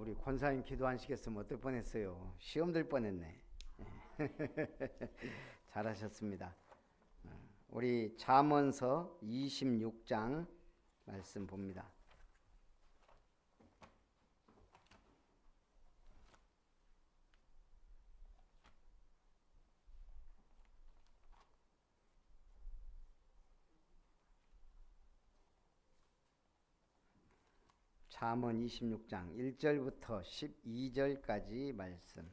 우리 권사님 기도 안 시켰으면 어떨 뻔했어요. 시험 들 뻔했네. 잘하셨습니다. 우리 잠언서 26장 말씀 봅니다. 잠언 26장 1절부터 12절까지 말씀.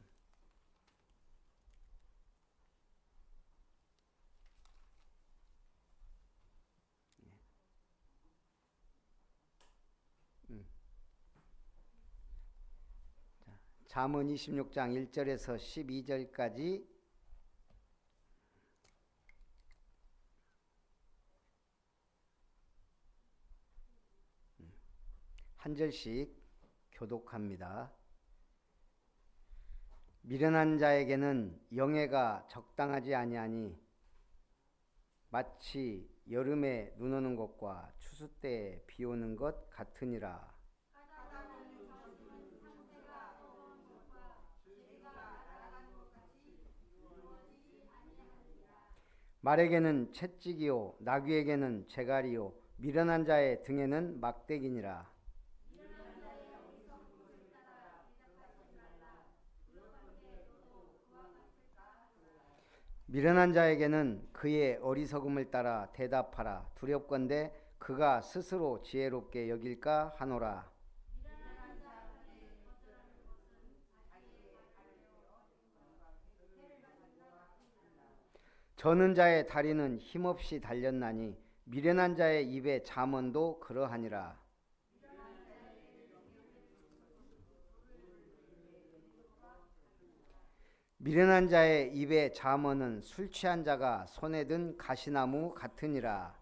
잠언 26장 1절에서 12절까지 한 절씩 교독합니다. 미련한 자에게는 영예가 적당하지 아니하니 마치 여름에 눈 오는 것과 추수 때에 비 오는 것 같으니라. 말에게는 채찍이요 나귀에게는 재갈이요 미련한 자의 등에는 막대기니라. 미련한 자에게는 그의 어리석음을 따라 대답하라. 두렵건대 그가 스스로 지혜롭게 여길까 하노라. 저는 자의 다리는 힘없이 달렸나니 미련한 자의 입의 잠언도 그러하니라. 미련한 자의 입의 잠언은 술 취한 자가 손에 든 가시나무 같으니라.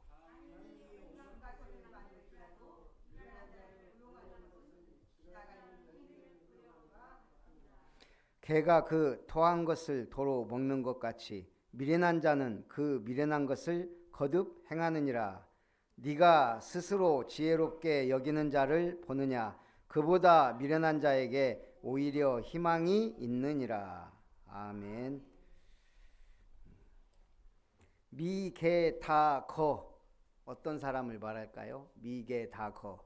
개가 그 토한 것을 도로 먹는 것 같이 미련한 자는 그 미련한 것을 거듭 행하느니라. 네가 스스로 지혜롭게 여기는 자를 보느냐? 그보다 미련한 자에게 오히려 희망이 있느니라. 아멘. 미게다거 어떤 사람을 말할까요? 미게다거.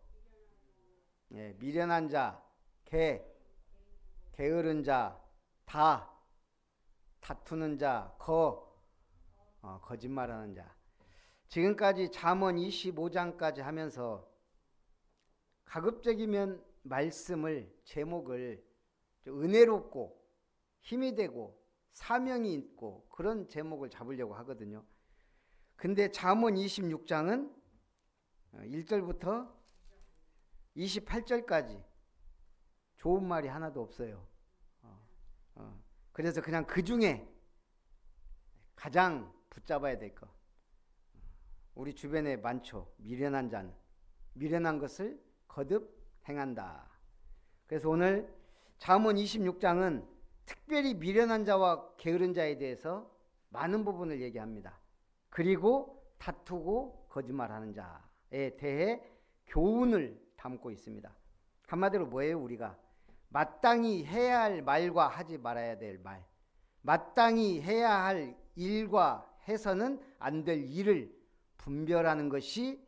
예, 미련한 자, 게으른 자, 다투는 자, 거짓말하는 자. 지금까지 잠언 25장까지 하면서 가급적이면 말씀을 제목을 은혜롭고 힘이 되고 사명이 있고 그런 제목을 잡으려고 하거든요. 근데 잠언 26장은 1절부터 28절까지 좋은 말이 하나도 없어요. 그래서 그냥 그 중에 가장 붙잡아야 될 거. 우리 주변에 많죠. 미련한 자는 미련한 것을 거듭 행한다. 그래서 오늘 잠언 26장은 특별히 미련한 자와 게으른 자에 대해서 많은 부분을 얘기합니다. 그리고 다투고 거짓말하는 자에 대해 교훈을 담고 있습니다. 한마디로 뭐예요? 우리가 마땅히 해야 할 말과 하지 말아야 될 말, 마땅히 해야 할 일과 해서는 안 될 일을 분별하는 것이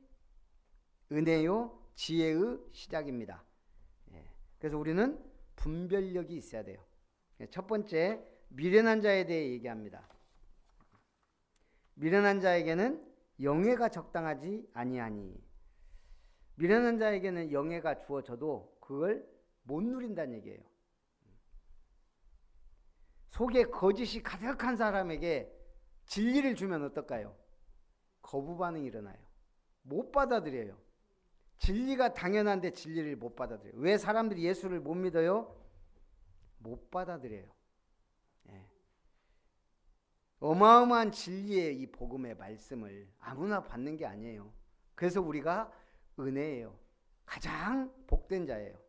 은혜요 지혜의 시작입니다. 그래서 우리는 분별력이 있어야 돼요. 첫 번째, 미련한 자에 대해 얘기합니다. 미련한 자에게는 영예가 적당하지 아니하니. 미련한 자에게는 영예가 주어져도 그걸 못 누린다는 얘기예요. 속에 거짓이 가득한 사람에게 진리를 주면 어떨까요? 거부 반응이 일어나요. 못 받아들여요. 진리가 당연한데 진리를 못 받아들여요. 왜 사람들이 예수를 못 믿어요? 못 받아들여요. 어마어마한 진리의 이 복음의 말씀을 아무나 받는 게 아니에요. 그래서 우리가 은혜예요. 가장 복된 자예요.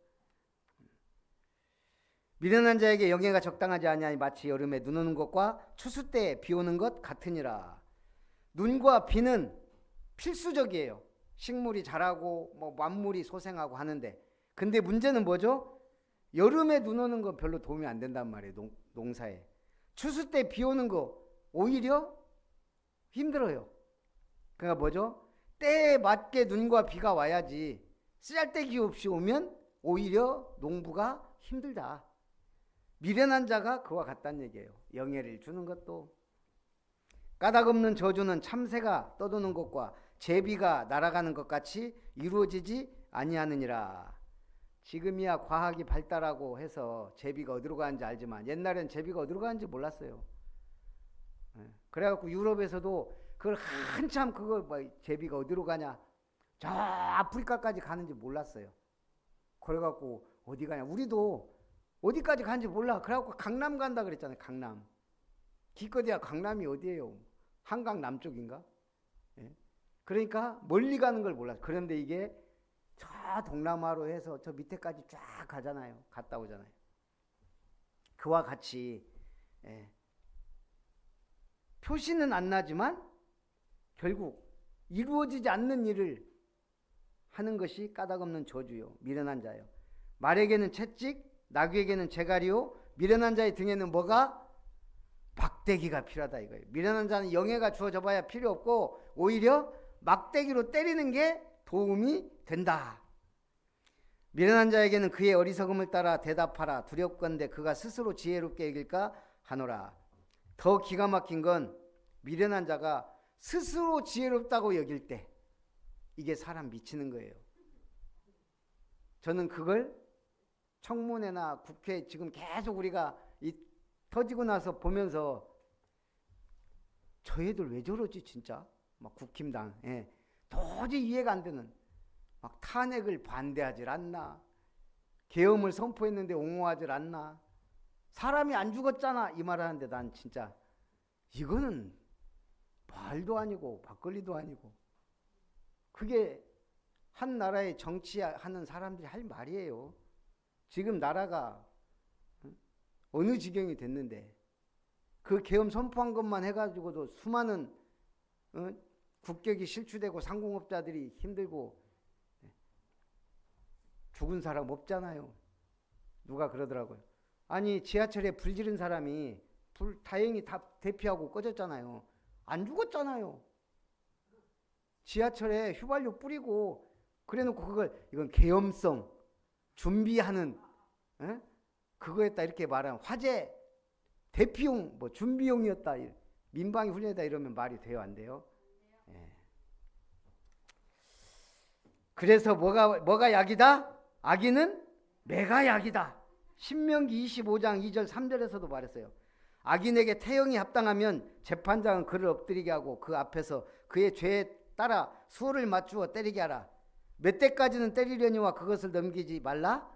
미련한 자에게 영예가 적당하지 아니하니 마치 여름에 눈 오는 것과 추수 때에 비 오는 것 같으니라. 눈과 비는 필수적이에요. 식물이 자라고 만물이 소생하고 하는데, 근데 문제는 뭐죠? 여름에 눈 오는 거 별로 도움이 안 된단 말이에요. 농사에. 추수 때 비 오는 거 오히려 힘들어요. 그러니까 뭐죠? 때에 맞게 눈과 비가 와야지 쓰잘데기 없이 오면 오히려 농부가 힘들다. 미련한 자가 그와 같다는 얘기예요. 영예를 주는 것도. 까닭 없는 저주는 참새가 떠도는 것과 제비가 날아가는 것 같이 이루어지지 아니하느니라. 지금이야 과학이 발달하고 해서 제비가 어디로 가는지 알지만 옛날엔 제비가 어디로 가는지 몰랐어요. 그래갖고 유럽에서도 그걸 한참 제비가 어디로 가냐, 저 아프리카까지 가는지 몰랐어요. 그래갖고 어디 가냐, 우리도 어디까지 가는지 몰라. 그래갖고 강남 간다 그랬잖아요. 강남. 기껏해야 강남이 어디예요? 한강 남쪽인가? 그러니까 멀리 가는 걸 몰랐어요. 그런데 이게 저 동남아로 해서 저 밑에까지 쫙 가잖아요. 갔다 오잖아요. 그와 같이 표시는 안 나지만 결국 이루어지지 않는 일을 하는 것이 까닭없는 저주요, 미련한 자요. 말에게는 채찍, 나귀에게는 재갈이요, 미련한 자의 등에는 뭐가? 막대기가 필요하다 이거예요. 미련한 자는 영예가 주어져 봐야 필요 없고 오히려 막대기로 때리는 게 도움이 된다. 미련한 자에게는 그의 어리석음을 따라 대답하라. 두렵건대 그가 스스로 지혜롭게 여길까 하노라. 더 기가 막힌 건 미련한 자가 스스로 지혜롭다고 여길 때 이게 사람 미치는 거예요. 저는 그걸 청문회나 국회 지금 계속 우리가 터지고 나서 보면서 저 애들 왜 저러지 진짜? 막 국힘당 도저히 이해가 안 되는, 막 탄핵을 반대하질 않나, 계엄을 선포했는데 옹호하질 않나, 사람이 안 죽었잖아 이 말 하는데 난 진짜 이거는 말도 아니고 막걸리도 아니고 그게 한 나라의 정치하는 사람들이 할 말이에요. 지금 나라가 어느 지경이 됐는데 그 계엄 선포한 것만 해가지고도 수많은 국격이 실추되고 상공업자들이 힘들고 죽은 사람 없잖아요. 누가 그러더라고요. 아니 지하철에 불 지른 사람이 불 다행히 다 대피하고 꺼졌잖아요. 안 죽었잖아요. 지하철에 휘발유 뿌리고 그래놓고 그걸 이건 계엄성 준비하는 그거였다 이렇게 말하면 화재 대피용 뭐 준비용이었다, 민방위 훈련이다 이러면 말이 돼요 안 돼요? 그래서 뭐가 약이다? 악인은 매가 약이다. 신명기 25장 2절 3절에서도 말했어요. 악인에게 태형이 합당하면 재판장은 그를 엎드리게 하고 그 앞에서 그의 죄에 따라 수호를 맞추어 때리게 하라. 몇 대까지는 때리려니와 그것을 넘기지 말라?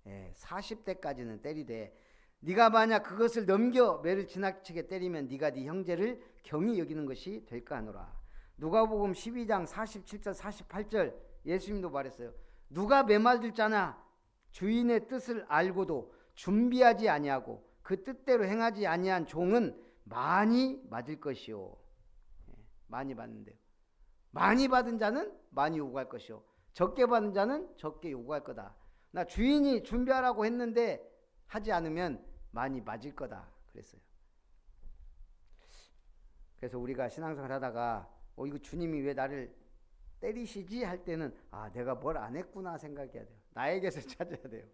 40대까지는 때리되 네가 만약 그것을 넘겨 매를 지나치게 때리면 네가 네 형제를 경히 여기는 것이 될까 하노라. 누가복음 12장 47절 48절 예수님도 말했어요. 누가 매 맞을 자나 주인의 뜻을 알고도 준비하지 아니하고 그 뜻대로 행하지 아니한 종은 많이 맞을 것이요. 많이 받는데요. 많이 받은 자는 많이 요구할 것이요. 적게 받은 자는 적게 요구할 거다. 나 주인이 준비하라고 했는데 하지 않으면 많이 맞을 거다 그랬어요. 그래서 우리가 신앙생활 하다가 이거 주님이 왜 나를 때리시지 할 때는 내가 뭘 안 했구나 생각해야 돼요. 나에게서 찾아야 돼요.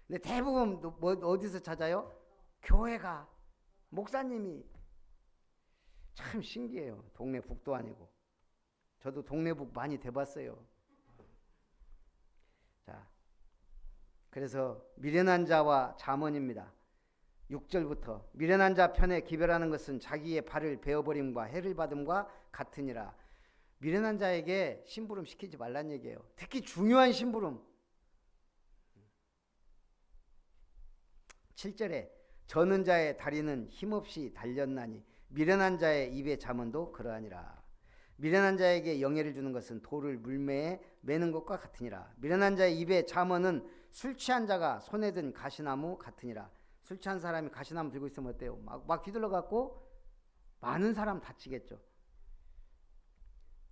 근데 대부분 어디서 찾아요? 교회가, 목사님이. 참 신기해요. 동네 북도 아니고. 저도 동네 북 많이 돼봤어요. 자, 그래서 미련한 자와 잠언입니다. 6절부터 미련한 자 편에 기별하는 것은 자기의 발을 베어버림과 해를 받음과 같으니라. 미련한 자에게 심부름 시키지 말란 얘기예요. 특히 중요한 심부름. 7절에 저는 자의 다리는 힘없이 달렸나니 미련한 자의 입의 잠언도 그러하니라. 미련한 자에게 영예를 주는 것은 돌을 물매에 매는 것과 같으니라. 미련한 자의 입의 잠언은 술 취한 자가 손에 든 가시나무 같으니라. 술 취한 사람이 가시나무 들고 있으면 어때요? 막 휘둘러 갖고 많은 사람 다치겠죠.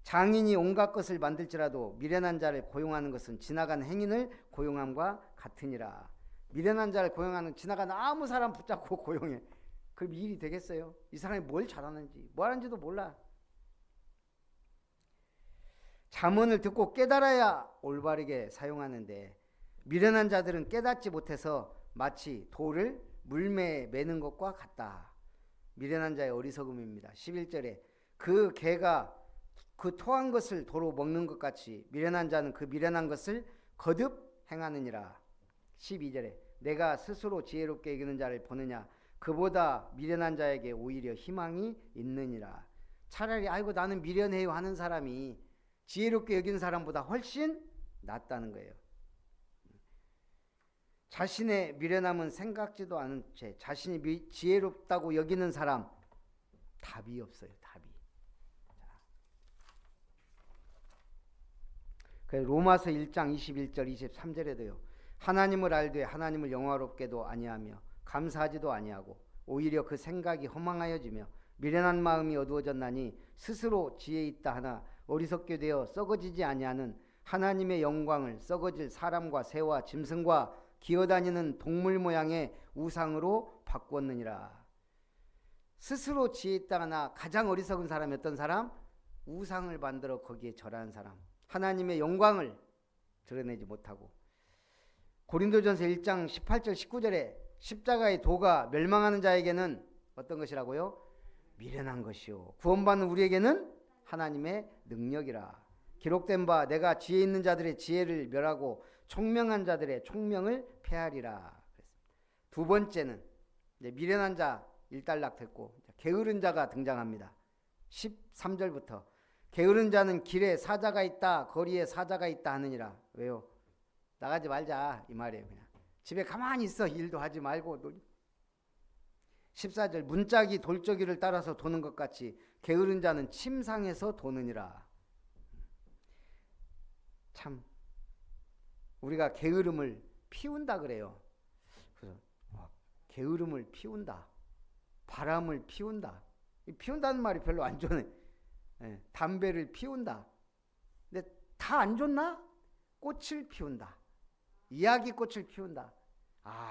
장인이 온갖 것을 만들지라도 미련한 자를 고용하는 것은 지나간 행인을 고용함과 같으니라. 미련한 자를 고용하는, 지나가는 아무 사람 붙잡고 고용해. 그럼 일이 되겠어요? 이 사람이 뭘 잘하는지, 뭐 하는지도 몰라. 잠언을 듣고 깨달아야 올바르게 사용하는데 미련한 자들은 깨닫지 못해서 마치 돌을 물매에 매는 것과 같다. 미련한 자의 어리석음입니다. 11절에 그 개가 그 토한 것을 도로 먹는 것 같이 미련한 자는 그 미련한 것을 거듭 행하느니라. 12절에 내가 스스로 지혜롭게 여기는 자를 보느냐 그보다 미련한 자에게 오히려 희망이 있느니라. 차라리 아이고 나는 미련해요 하는 사람이 지혜롭게 여기는 사람보다 훨씬 낫다는 거예요. 자신의 미련함은 생각지도 않은 채 자신이 지혜롭다고 여기는 사람 답이 없어요. 답이. 로마서 1장 21절 23절에도요. 하나님을 알되 하나님을 영화롭게도 아니하며 감사하지도 아니하고 오히려 그 생각이 허망하여지며 미련한 마음이 어두워졌나니 스스로 지혜 있다 하나 어리석게 되어 썩어지지 아니하는 하나님의 영광을 썩어질 사람과 새와 짐승과 기어다니는 동물 모양의 우상으로 바꾸었느니라. 스스로 지혜 있다 하나 가장 어리석은 사람이 어떤 사람? 우상을 만들어 거기에 절하는 사람. 하나님의 영광을 드러내지 못하고. 고린도전서 1장 18절 19절에 십자가의 도가 멸망하는 자에게는 어떤 것이라고요? 미련한 것이요 구원받는 우리에게는 하나님의 능력이라. 기록된 바 내가 지혜 있는 자들의 지혜를 멸하고 총명한 자들의 총명을 폐하리라. 두 번째는 이제 미련한 자 일단락됐고 게으른 자가 등장합니다. 13절부터 게으른 자는 길에 사자가 있다 거리에 사자가 있다 하느니라. 왜요? 나가지 말자 이 말이에요. 그냥 집에 가만히 있어 일도 하지 말고. 14절 문짝이 돌저귀를 따라서 도는 것 같이 게으른 자는 침상에서 도느니라. 참 우리가 게으름을 피운다 그래요. 그래서 게으름을 피운다, 바람을 피운다. 피운다는 말이 별로 안 좋네. 담배를 피운다. 근데 다 안 좋나? 꽃을 피운다. 이야기꽃을 피운다.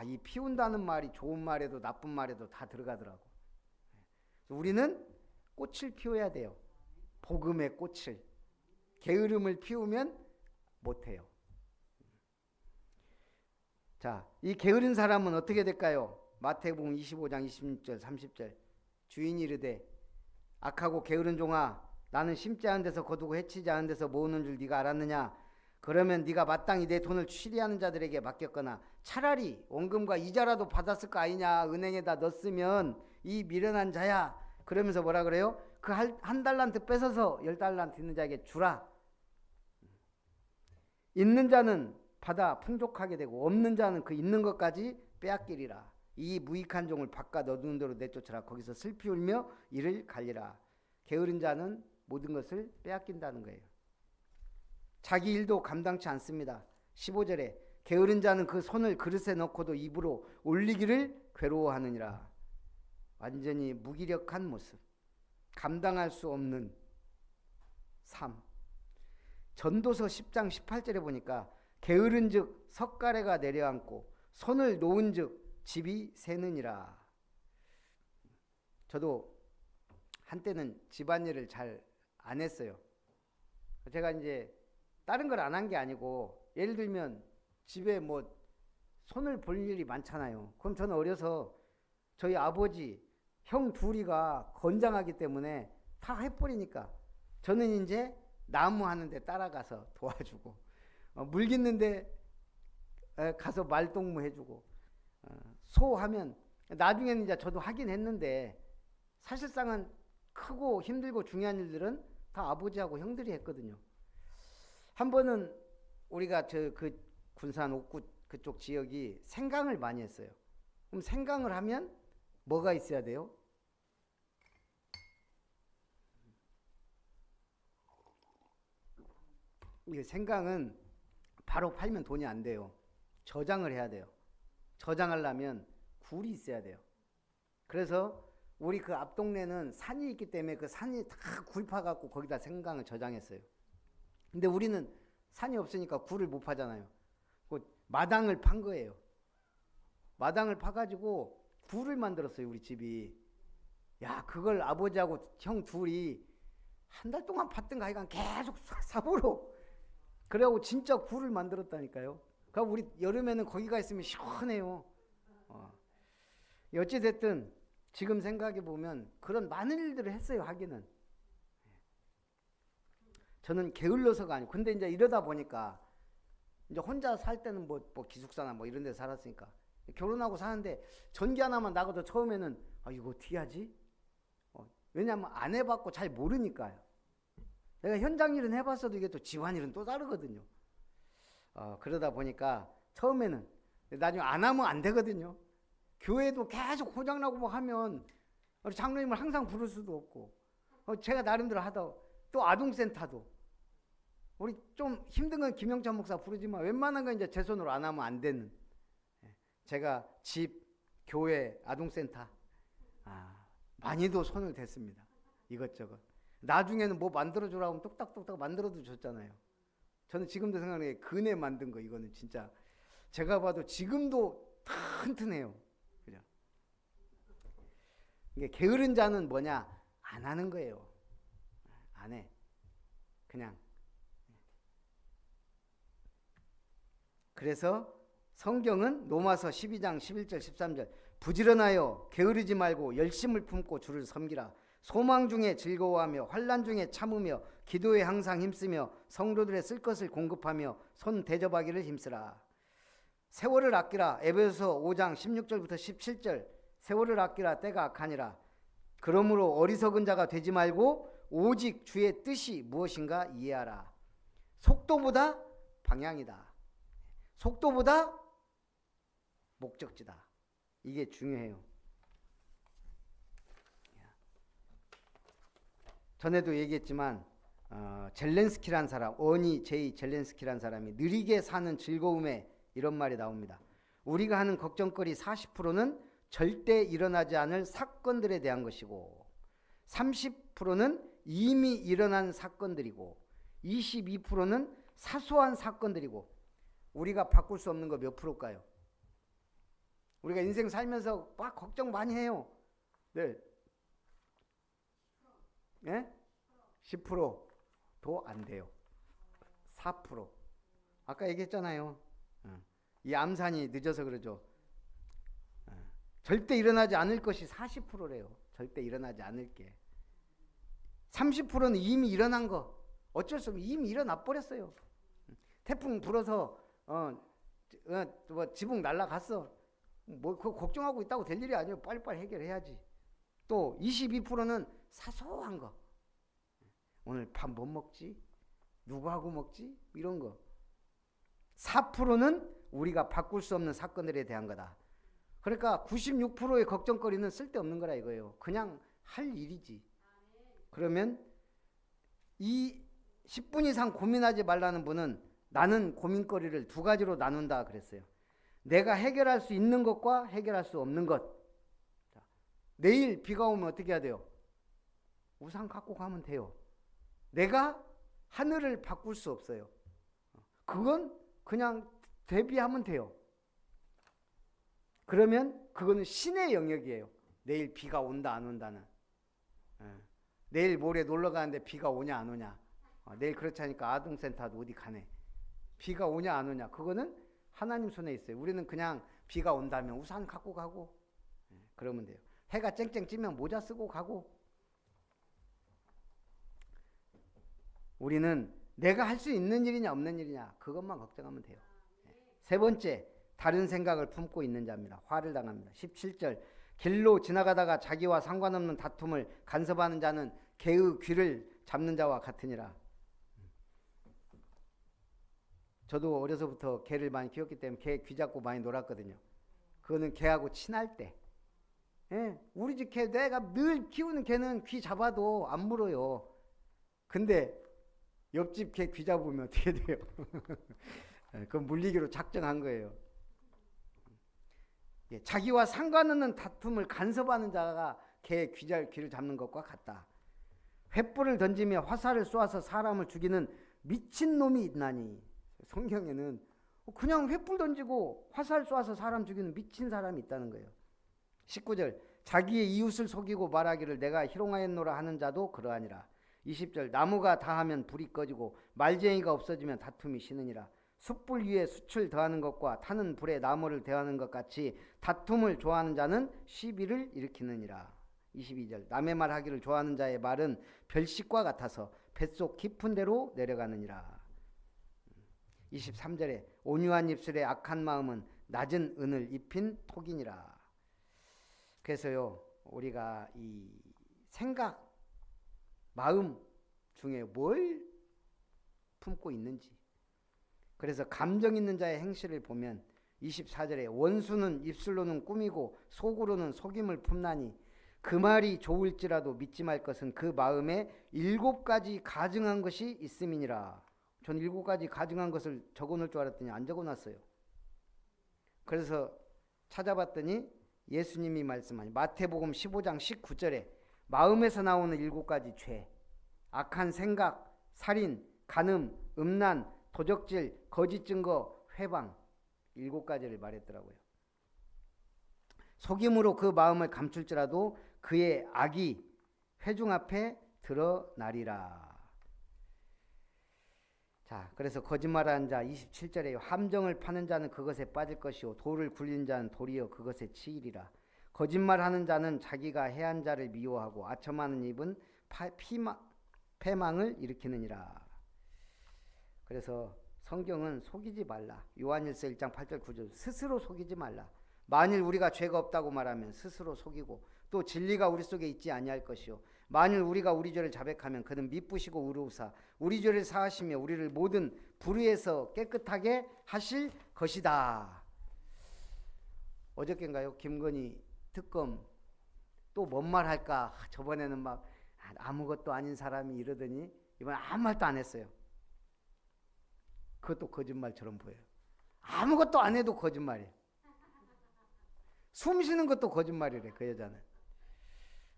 이 피운다는 말이 좋은 말에도 나쁜 말에도 다 들어가더라고. 우리는 꽃을 피워야 돼요. 복음의 꽃을. 게으름을 피우면 못해요. 자, 이 게으른 사람은 어떻게 될까요? 마태복음 25장 26절 30절 주인이 이르되 악하고 게으른 종아 나는 심지 않은 데서 거두고 해치지 않은 데서 모으는 줄 네가 알았느냐? 그러면 네가 마땅히 내 돈을 취리하는 자들에게 맡겼거나 차라리 원금과 이자라도 받았을 거 아니냐? 은행에다 넣었으면 이 미련한 자야. 그러면서 뭐라 그래요? 그 한 달란트 뺏어서 10달란트 있는 자에게 주라. 있는 자는 받아 풍족하게 되고 없는 자는 그 있는 것까지 빼앗기리라. 이 무익한 종을 바깥 어두운 데로 내쫓으라. 거기서 슬피 울며 이를 갈리라. 게으른 자는 모든 것을 빼앗긴다는 거예요. 자기 일도 감당치 않습니다. 15절에 게으른 자는 그 손을 그릇에 넣고도 입으로 올리기를 괴로워하느니라. 완전히 무기력한 모습, 감당할 수 없는 삶. 전도서 10장 18절에 보니까 게으른 즉 석가래가 내려앉고 손을 놓은 즉 집이 새느니라. 저도 한때는 집안일을 잘 안 했어요. 제가 이제 다른 걸 안 한 게 아니고 예를 들면 집에 뭐 손을 볼 일이 많잖아요. 그럼 저는 어려서 저희 아버지, 형 둘이가 건장하기 때문에 다 해버리니까 저는 이제 나무 하는데 따라가서 도와주고 물 깃는데 가서 말동무 해주고 소 하면 나중에는 이제 저도 하긴 했는데 사실상은 크고 힘들고 중요한 일들은 다 아버지하고 형들이 했거든요. 한 번은 우리가 그 군산 옥구 그쪽 지역이 생강을 많이 했어요. 그럼 생강을 하면 뭐가 있어야 돼요? 이 생강은 바로 팔면 돈이 안 돼요. 저장을 해야 돼요. 저장하려면 굴이 있어야 돼요. 그래서 우리 그 앞 동네는 산이 있기 때문에 그 산이 다 굴 파갖고 거기다 생강을 저장했어요. 근데 우리는 산이 없으니까 굴을 못 파잖아요. 그 마당을 판 거예요. 마당을 파가지고 굴을 만들었어요, 우리 집이. 야, 그걸 아버지하고 형 둘이 한 달 동안 팠던가 하여간 계속 사보로. 그래갖고 진짜 굴을 만들었다니까요. 그러니까 우리 여름에는 거기가 있으면 시원해요. 어찌됐든 지금 생각해 보면 그런 많은 일들을 했어요, 하기는. 저는 게을러서가 아니고, 근데 이제 이러다 보니까 이제 혼자 살 때는 뭐 기숙사나 뭐 이런 데 살았으니까 결혼하고 사는데 전기 하나만 나가도 처음에는 이거 어떻게 하지? 왜냐하면 안 해봤고 잘 모르니까요. 내가 현장 일은 해봤어도 이게 또 집안 일은 또 다르거든요. 그러다 보니까 처음에는, 나중에 안 하면 안 되거든요. 교회도 계속 고장나고 뭐 하면 우리 장로님을 항상 부를 수도 없고, 제가 나름대로 하다 또 아동센터도 우리 좀 힘든 건 김영찬 목사 부르지만 웬만한 건 이제 제 손으로 안 하면 안 되는, 제가 집, 교회, 아동센터 많이도 손을 댔습니다. 이것저것. 나중에는 뭐 만들어주라고 하면 뚝딱뚝딱 만들어도 줬잖아요. 저는 지금도 생각나는 게 그네 만든 거, 이거는 진짜 제가 봐도 지금도 튼튼해요. 그죠? 이게 게으른 자는 뭐냐? 안 하는 거예요. 안 해. 그냥. 그래서 성경은 로마서 12장 11절 13절 부지런하여 게으르지 말고 열심을 품고 주를 섬기라. 소망 중에 즐거워하며 환난 중에 참으며 기도에 항상 힘쓰며 성도들의 쓸 것을 공급하며 손 대접하기를 힘쓰라. 세월을 아끼라. 에베소서 5장 16절부터 17절 세월을 아끼라. 때가 악하니라. 그러므로 어리석은 자가 되지 말고 오직 주의 뜻이 무엇인가 이해하라. 속도보다 방향이다. 속도보다 목적지다. 이게 중요해요. 전에도 얘기했지만 젤렌스키란 사람, 어니 제이 젤렌스키란 사람이 느리게 사는 즐거움에 이런 말이 나옵니다. 우리가 하는 걱정거리 40%는 절대 일어나지 않을 사건들에 대한 것이고 30%는 이미 일어난 사건들이고 22%는 사소한 사건들이고, 우리가 바꿀 수 없는 거 몇 프로일까요? 우리가 인생 살면서 막 걱정 많이 해요. 네. 예? 10%도 안 돼요. 4%. 아까 얘기했잖아요. 이 암산이 늦어서 그러죠. 절대 일어나지 않을 것이 40%래요. 절대 일어나지 않을 게. 30%는 이미 일어난 거. 어쩔 수 없이 이미 일어나 버렸어요. 태풍 불어서 뭐 지붕 날아갔어. 뭐 그거 걱정하고 있다고 될 일이 아니에요. 빨리빨리 해결해야지. 또 22%는 사소한 거. 오늘 밥 뭐 먹지? 누구하고 먹지? 이런 거. 4%는 우리가 바꿀 수 없는 사건들에 대한 거다. 그러니까 96%의 걱정거리는 쓸데없는 거라 이거예요. 그냥 할 일이지. 그러면 이 10분 이상 고민하지 말라는 분은 나는 고민거리를 두 가지로 나눈다 그랬어요. 내가 해결할 수 있는 것과 해결할 수 없는 것. 자, 내일 비가 오면 어떻게 해야 돼요? 우산 갖고 가면 돼요. 내가 하늘을 바꿀 수 없어요. 그건 그냥 대비하면 돼요. 그러면 그거는 신의 영역이에요. 내일 비가 온다 안 온다는. 내일 모레 놀러 가는데 비가 오냐 안 오냐. 내일 그렇지 않으니까 아동센터도 어디 가네. 비가 오냐 안 오냐. 그거는 하나님 손에 있어요. 우리는 그냥 비가 온다면 우산 갖고 가고 그러면 돼요. 해가 쨍쨍 찌면 모자 쓰고 가고. 우리는 내가 할 수 있는 일이냐 없는 일이냐 그것만 걱정하면 돼요. 세 번째, 다른 생각을 품고 있는 자입니다. 화를 당합니다. 17절 길로 지나가다가 자기와 상관없는 다툼을 간섭하는 자는 개의 귀를 잡는 자와 같으니라. 저도 어려서부터 개를 많이 키웠기 때문에 개 귀 잡고 많이 놀았거든요. 그거는 개하고 친할 때. 예, 우리 집 개, 내가 늘 키우는 개는 귀 잡아도 안 물어요. 근데 옆집 개 귀 잡으면 어떻게 돼요? 그건 물리기로 작정한 거예요. 예, 자기와 상관없는 다툼을 간섭하는 자가 개 귀를 잡는 것과 같다. 횃불을 던지며 화살을 쏘아서 사람을 죽이는 미친놈이 있나니. 성경에는 그냥 횃불 던지고 화살 쏘아서 사람 죽이는 미친 사람이 있다는 거예요. 19절 자기의 이웃을 속이고 말하기를 내가 희롱하였노라 하는 자도 그러하니라. 20절 나무가 다하면 불이 꺼지고 말쟁이가 없어지면 다툼이 쉬느니라. 숯불 위에 숯을 더하는 것과 타는 불에 나무를 더하는 것 같이 다툼을 좋아하는 자는 시비를 일으키느니라. 22절 남의 말 하기를 좋아하는 자의 말은 별식과 같아서 뱃속 깊은 데로 내려가느니라. 23절에 온유한 입술에 악한 마음은 낮은 은을 입힌 톡이니라. 그래서요 우리가 이 생각 마음 중에 뭘 품고 있는지, 그래서 감정 있는 자의 행실을 보면 24절에 원수는 입술로는 꾸미고 속으로는 속임을 품나니 그 말이 좋을지라도 믿지 말 것은 그 마음에 7가지 가증한 것이 있음이니라. 전 7가지 가증한 것을 적어놓을 줄 알았더니 안 적어놨어요. 그래서 찾아봤더니 예수님이 말씀하신 마태복음 15장 19절에 마음에서 나오는 7가지 죄, 악한 생각, 살인, 간음, 음란, 도적질, 거짓 증거, 회방 7가지를 말했더라고요. 속임으로 그 마음을 감출지라도 그의 악이 회중 앞에 드러나리라. 자, 그래서 거짓말하는 자 27절에 함정을 파는 자는 그것에 빠질 것이요 돌을 굴리는 자는 도리어 그것에 치이리라. 거짓말하는 자는 자기가 해한 자를 미워하고 아첨하는 입은 패망을 일으키느니라. 그래서 성경은 속이지 말라. 요한일서 1장 8절 9절 스스로 속이지 말라. 만일 우리가 죄가 없다고 말하면 스스로 속이고 또 진리가 우리 속에 있지 아니할 것이요 만일 우리가 우리 죄를 자백하면 그는 미쁘시고 의로우사 우리 죄를 사하시며 우리를 모든 불의에서 깨끗하게 하실 것이다. 어저께인가요? 김건희 특검 또 뭔 말 할까? 저번에는 막 아무것도 아닌 사람이 이러더니 이번에 아무 말도 안 했어요. 그것도 거짓말처럼 보여요. 아무것도 안 해도 거짓말이에요. 숨 쉬는 것도 거짓말이래 그 여자는.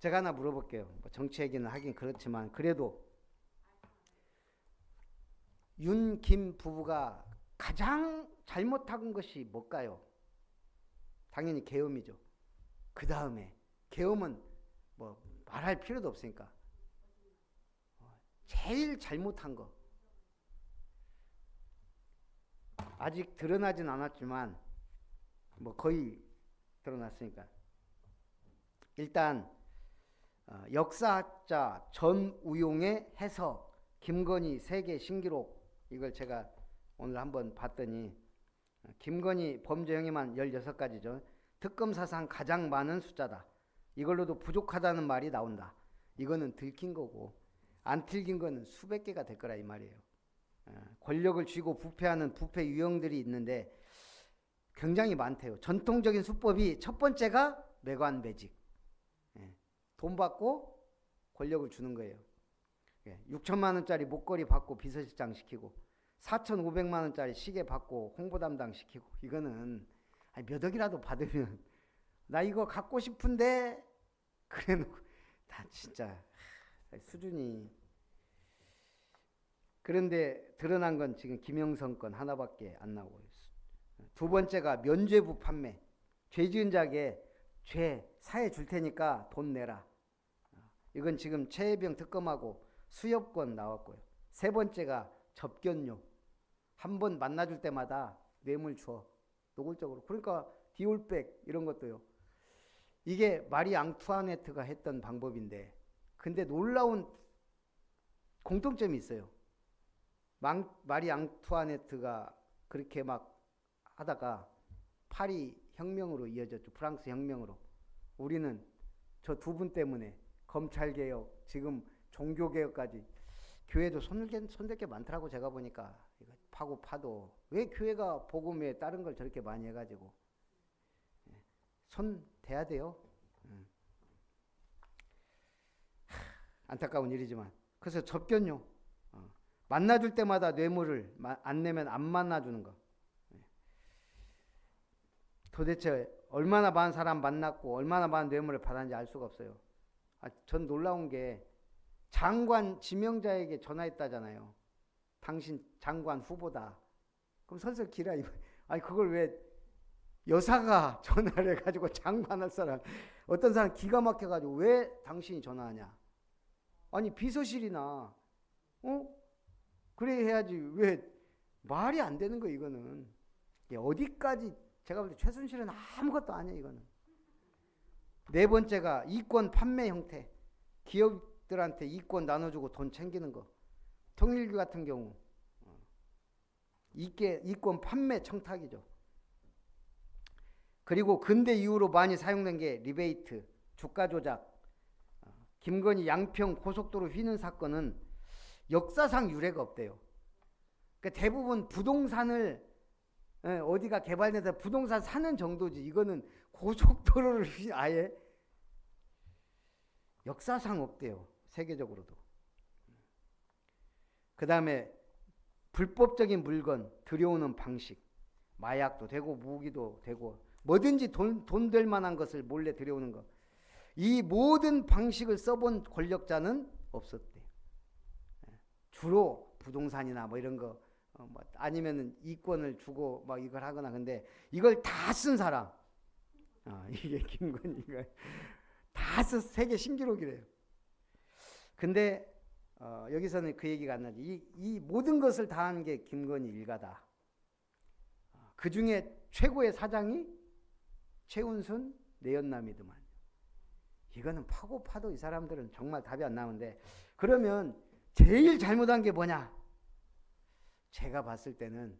제가 하나 물어볼게요. 뭐 정치 얘기는 하긴 그렇지만 그래도 윤, 김 부부가 가장 잘못한 것이 뭘까요? 당연히 계엄이죠. 그 다음에 계엄은 뭐 말할 필요도 없으니까 제일 잘못한 거 아직 드러나진 않았지만 뭐 거의 드러났으니까 일단 역사학자 전우용의 해석 김건희 세계 신기록 이걸 제가 오늘 한번 봤더니 김건희 범죄 혐의만 16가지죠. 특검 사상 가장 많은 숫자다. 이걸로도 부족하다는 말이 나온다. 이거는 들킨 거고 안 틀린 거는 수백 개가 될 거라 이 말이에요. 권력을 쥐고 부패하는 부패 유형들이 있는데 굉장히 많대요. 전통적인 수법이 첫 번째가 매관매직. 돈 받고 권력을 주는 거예요. 6천만 원짜리 목걸이 받고 비서실장 시키고 4,500만 원짜리 시계 받고 홍보 담당 시키고 이거는 몇 억이라도 받으면 나 이거 갖고 싶은데 그래놓고 다 진짜 수준이. 그런데 드러난 건 지금 김영선 건 하나밖에 안 나오고 있어요. 두 번째가 면죄부 판매. 죄 지은 자에게 죄 사해 줄 테니까 돈 내라. 이건 지금 최혜병 특검하고 수협권 나왔고요. 세 번째가 접견료. 한 번 만나줄 때마다 뇌물 줘. 노골적으로. 그러니까 디올백 이런 것도요. 이게 마리 앙투아네트가 했던 방법인데 근데 놀라운 공통점이 있어요. 마리 앙투아네트가 그렇게 막 하다가 파리 혁명으로 이어졌죠. 프랑스 혁명으로. 우리는 저 두 분 때문에 검찰개혁, 지금 종교개혁까지 교회도 손댈 게 많더라고. 제가 보니까 이거 파고 파도 왜 교회가 복음에 다른 걸 저렇게 많이 해가지고 손 대야 돼요. 안타까운 일이지만 그래서 접견료 만나줄 때마다 뇌물을 안 내면 안 만나주는 거. 도대체 얼마나 많은 사람 만났고 얼마나 많은 뇌물을 받았는지 알 수가 없어요. 전 놀라운 게 장관 지명자에게 전화했다잖아요. 당신 장관 후보다. 그럼 설설 기라. 아니 그걸 왜 여사가 전화를 해가지고 장관할 사람, 어떤 사람 기가 막혀가지고 왜 당신이 전화하냐. 아니 비서실이나 그래 해야지. 왜 말이 안 되는 거. 이거는 어디까지. 제가 볼 때 최순실은 아무것도 아니에요. 이거는. 네 번째가 이권 판매 형태. 기업들한테 이권 나눠주고 돈 챙기는 거. 통일교 같은 경우 이권 판매 청탁이죠. 그리고 근대 이후로 많이 사용된 게 리베이트, 주가 조작. 김건희 양평 고속도로 휘는 사건은 역사상 유례가 없대요. 그러니까 대부분 부동산을 어디가 개발돼서 부동산 사는 정도지. 이거는 고속도로를 아예 역사상 없대요. 세계적으로도. 그 다음에 불법적인 물건 들여오는 방식. 마약도 되고 무기도 되고 뭐든지 돈 될 만한 것을 몰래 들여오는 것. 이 모든 방식을 써본 권력자는 없었대요. 주로 부동산이나 뭐 이런 거 뭐 아니면은 이권을 주고 막 이걸 하거나. 근데 이걸 다 쓴 사람, 이게 김건희가 다 써서 세계 신기록이래요. 근데 여기서는 그 얘기가 안 나지. 이 모든 것을 다 한 게 김건희 일가다. 그 중에 최고의 사장이 최은순 내연남이더만. 이거는 파고 파도 이 사람들은 정말 답이 안 나오는데, 그러면 제일 잘못한 게 뭐냐? 제가 봤을 때는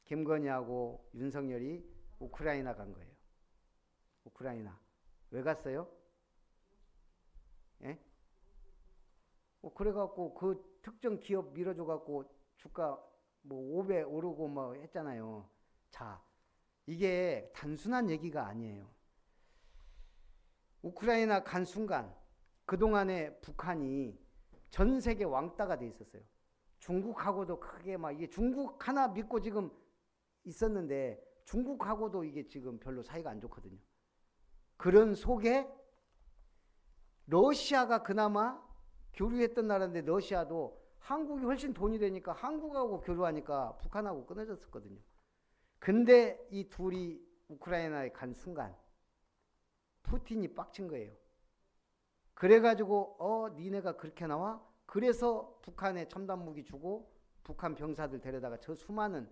김건희하고 윤석열이 우크라이나 간 거예요. 우크라이나. 왜 갔어요? 예? 그래갖고 그 특정 기업 밀어줘갖고 주가 뭐 5배 오르고 뭐 했잖아요. 자, 이게 단순한 얘기가 아니에요. 우크라이나 간 순간 그동안에 북한이 전 세계 왕따가 돼 있었어요. 중국하고도 크게 막 이게 중국 하나 믿고 지금 있었는데 중국하고도 이게 지금 별로 사이가 안 좋거든요. 그런 속에 러시아가 그나마 교류했던 나라인데 러시아도 한국이 훨씬 돈이 되니까 한국하고 교류하니까 북한하고 끊어졌었거든요. 근데 이 둘이 우크라이나에 간 순간 푸틴이 빡친 거예요. 그래가지고 니네가 그렇게 나와? 그래서 북한에 첨단 무기 주고 북한 병사들 데려다가 저 수많은,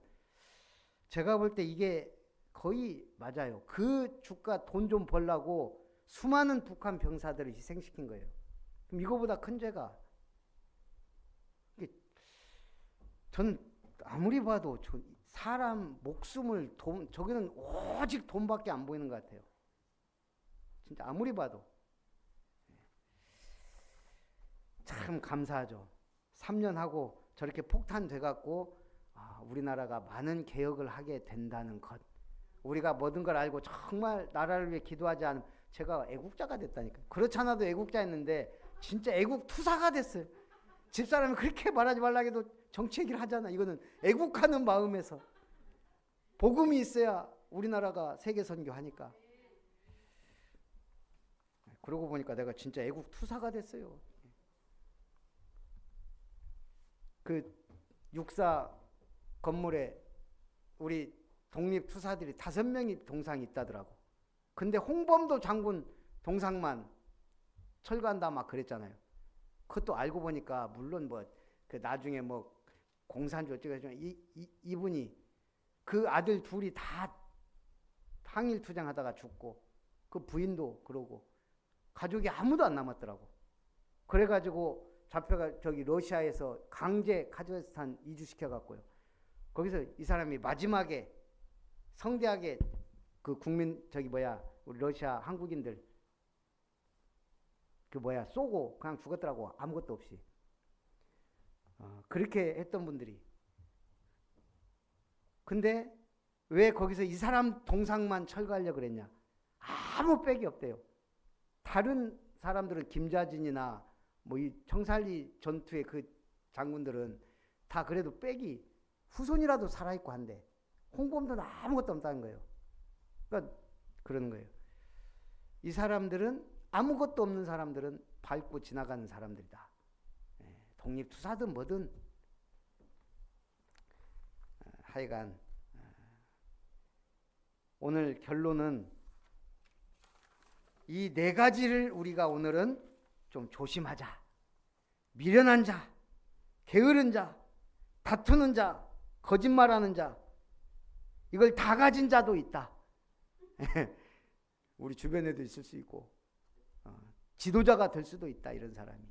제가 볼 때 이게 거의 맞아요. 그 주가 돈 좀 벌라고 수많은 북한 병사들을 희생시킨 거예요. 그럼 이거보다 큰 죄가, 저는 아무리 봐도 사람 목숨을 저기는 오직 돈밖에 안 보이는 것 같아요. 진짜 아무리 봐도. 참 감사하죠. 3년 하고 저렇게 폭탄돼갖고 우리나라가 많은 개혁을 하게 된다는 것. 우리가 모든 걸 알고 정말 나라를 위해 기도하지 않으면 제가 애국자가 됐다니까요. 그렇지 않아도 애국자였는데 진짜 애국투사가 됐어요. 집사람이 그렇게 말하지 말라 해도 정치 얘기를 하잖아. 이거는 애국하는 마음에서. 복음이 있어야 우리나라가 세계 선교하니까. 그러고 보니까 내가 진짜 애국투사가 됐어요. 그 육사 건물에 우리 독립투사들이 5명이 동상이 있다더라고. 근데 홍범도 장군 동상만 철거한다 막 그랬잖아요. 그것도 알고 보니까 물론 뭐 그 나중에 뭐 공산주 어쩌고 이분이 그 아들 둘이 다 항일 투쟁하다가 죽고 그 부인도 그러고 가족이 아무도 안 남았더라고. 그래가지고 잡혀가 저기 러시아에서 강제 카자흐스탄 이주시켜갖고요. 거기서 이 사람이 마지막에 성대하게 그 국민 우리 러시아 한국인들 쏘고 그냥 죽었더라고. 아무것도 없이. 그렇게 했던 분들이. 근데 왜 거기서 이 사람 동상만 철거하려고 그랬냐? 아무 빽이 없대요. 다른 사람들은 김자진이나 뭐 이 청살리 전투의 그 장군들은 다 그래도 빽이 후손이라도 살아있고 한데 홍범도는 아무것도 없다는 거예요. 그러니까 그러는 거예요. 이 사람들은 아무것도 없는 사람들은 밟고 지나가는 사람들이다. 독립투사든 뭐든 하여간 오늘 결론은 이 네 가지를 우리가 오늘은 좀 조심하자. 미련한 자, 게으른 자, 다투는 자, 거짓말하는 자, 이걸 다 가진 자도 있다. 우리 주변에도 있을 수 있고 지도자가 될 수도 있다, 이런 사람이.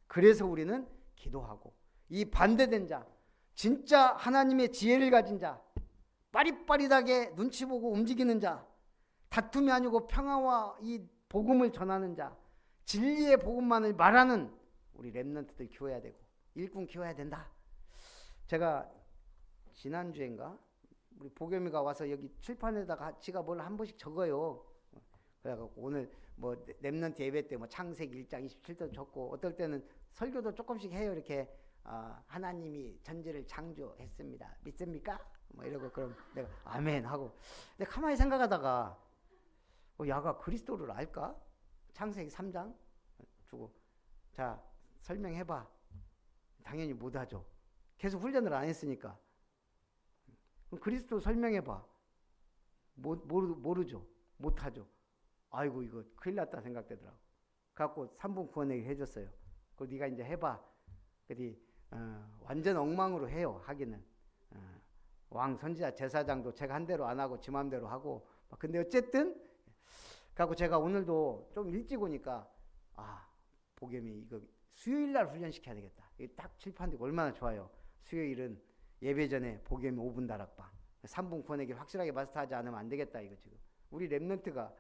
그래서 우리는 기도하고, 이 반대된 자, 진짜 하나님의 지혜를 가진 자, 빠릿빠릿하게 눈치 보고 움직이는 자, 다툼이 아니고 평화와 이 복음을 전하는 자, 진리의 복음만을 말하는 우리 렘넌트들 키워야 되고, 일꾼 키워야 된다. 제가 지난주인가 우리 보겸이가 와서 여기 칠판에다가 지가 뭘 한 번씩 적어요. 그래갖고 오늘 뭐 렘넌트 예배 때 뭐 창세기 1장 27절 적고, 어떨 때는 설교도 조금씩 해요. 이렇게 하나님이 전지를 창조했습니다. 믿습니까? 뭐 이러고, 그럼 내가 아멘 하고. 근데 가만히 생각하다가 야가 그리스도를 알까? 창세기 3장 주고, 자 설명해봐. 당연히 못하죠. 계속 훈련을 안 했으니까. 그럼 그리스도 설명해봐. 모르죠. 못하죠. 아이고 이거 큰일 났다 생각되더라고. 갖고 3분 구원얘기 해줬어요. 그거 네가 이제 해봐. 그랬더니 완전 엉망으로 해요. 하기는 왕 선지자 제사장도 제가 한 대로 안 하고 지 맘대로 하고. 근데 어쨌든 갖고 제가 오늘도 좀 일찍 오니까 보겸이 이거 수요일날 훈련시켜야 되겠다. 이게 딱 칠판되고 얼마나 좋아요. 수요일은 예배 전에 보겸이 5분 다락방, 3분 구원얘기 확실하게 마스터하지 않으면 안 되겠다. 이거 지금 우리 렘넌트가,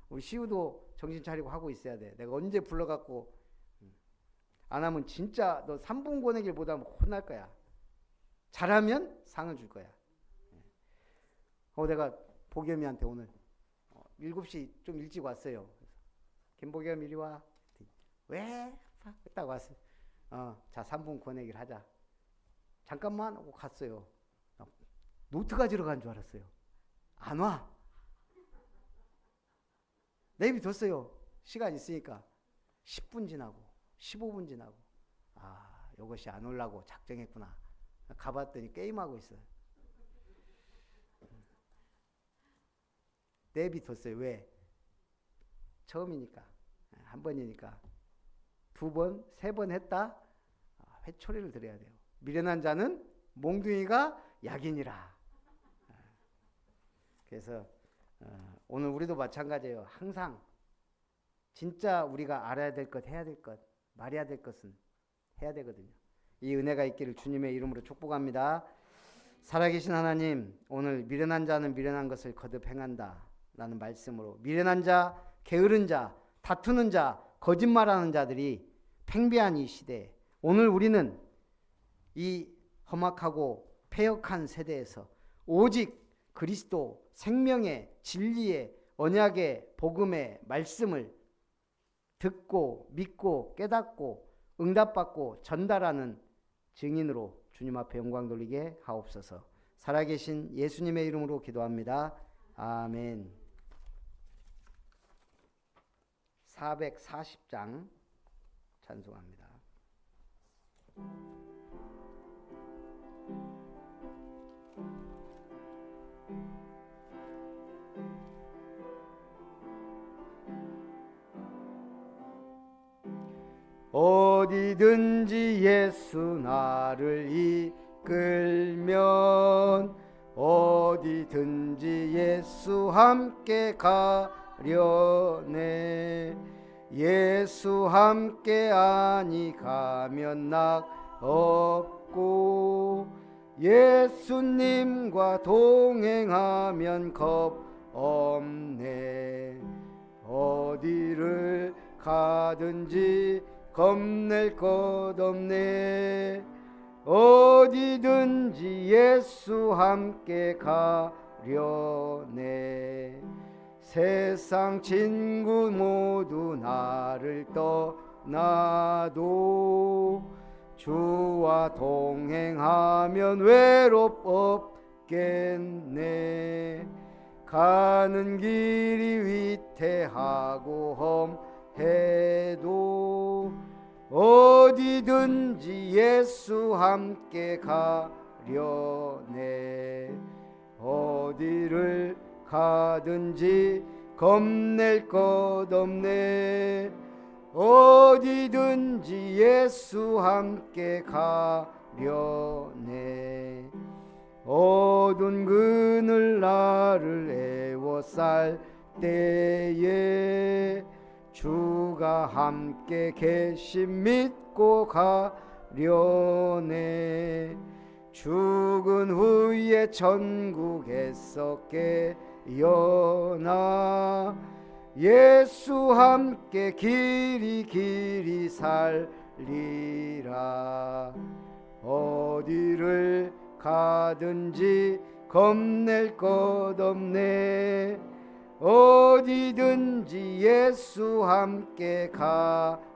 우리 시우도 정신 차리고 하고 있어야 돼. 내가 언제 불러갖고 안 하면 진짜 너 3분 권액일 못하면 혼날 거야. 잘하면 상을 줄 거야. 내가 보겸이한테 오늘 7시 좀 일찍 왔어요. 김보겸 이리 와. 왜? 딱 왔어요. 자 3분 권액일 하자. 잠깐만 하고 갔어요. 노트 가지러 간 줄 알았어요. 안 와. 내비뒀어요. 시간 있으니까. 10분 지나고 15분 지나고, 이것이 안 오려고 작정했구나. 가봤더니 게임하고 있어요. 내비뒀어요. 왜? 처음이니까, 한 번이니까. 2번, 3번 했다? 회초리를 드려야 돼요. 미련한 자는 몽둥이가 약이니라. 그래서 오늘 우리도 마찬가지예요. 항상 진짜 우리가 알아야 될 것, 해야 될 것, 말해야 될 것은 해야 되거든요. 이 은혜가 있기를 주님의 이름으로 축복합니다. 살아계신 하나님, 오늘 미련한 자는 미련한 것을 거듭 행한다 라는 말씀으로, 미련한 자, 게으른 자, 다투는 자, 거짓말하는 자들이 팽배한 이 시대에, 오늘 우리는 이 험악하고 패역한 세대에서 오직 그리스도 생명의 진리의 언약의 복음의 말씀을 듣고 믿고 깨닫고 응답받고 전달하는 증인으로 주님 앞에 영광 돌리게 하옵소서. 살아계신 예수님의 이름으로 기도합니다. 아멘. 440장 찬송합니다. 어디든지 예수 나를 이끌면, 어디든지 예수 함께 가려네. 예수 함께 아니 가면 낙 없고, 예수님과 동행하면 겁 없네. 어디를 가든지 겁낼 것 없네. 어디든지 예수 함께 가려네. 세상 친구 모두 나를 떠나도 주와 동행하면 외롭겠네. 가는 길이 위태하고 해도 어디든지 예수 함께 가려네. 어디를 가든지 겁낼 것 없네. 어디든지 예수 함께 가려네. 어두운 그늘 나를 애워쌀 때에 주가 함께 계심 믿고 가려네. 죽은 후에 천국에서 깨어나 예수 함께 길이 살리라. 어디를 가든지 겁낼 것 없네. 어디든지 예수 함께 가려네.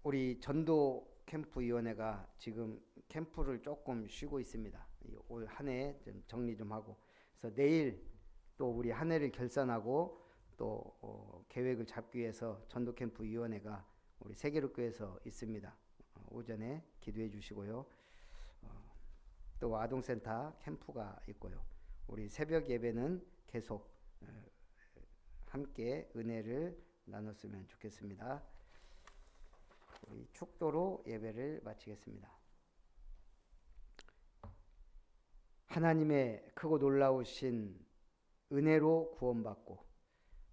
우리 전도 캠프위원회가 지금 캠프를 조금 쉬고 있습니다. 올 한 해 좀 정리 좀 하고, 그래서 내일 또 우리 한 해를 결산하고 또 계획을 잡기 위해서 전도 캠프위원회가 우리 세계로교회에서 있습니다. 오전에 기도해 주시고요. 또 아동센터 캠프가 있고요. 우리 새벽 예배는 계속 함께 은혜를 나눴으면 좋겠습니다. 우리 축도로 예배를 마치겠습니다. 하나님의 크고 놀라우신 은혜로 구원받고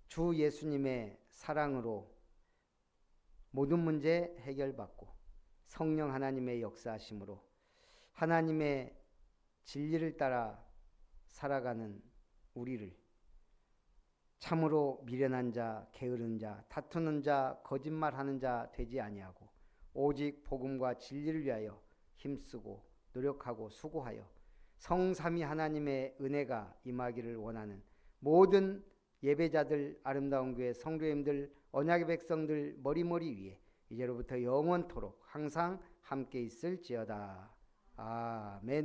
주 예수님의 사랑으로 모든 문제 해결받고 성령 하나님의 역사하심으로 하나님의 진리를 따라 살아가는 우리를 참으로 미련한 자, 게으른 자, 다투는 자, 거짓말하는 자 되지 아니하고 오직 복음과 진리를 위하여 힘쓰고 노력하고 수고하여 성삼위 하나님의 은혜가 임하기를 원하는 모든 예배자들, 아름다운 교회 성도님들, 언약의 백성들 머리머리 위에 이제로부터 영원토록 항상 함께 있을지어다. 아멘.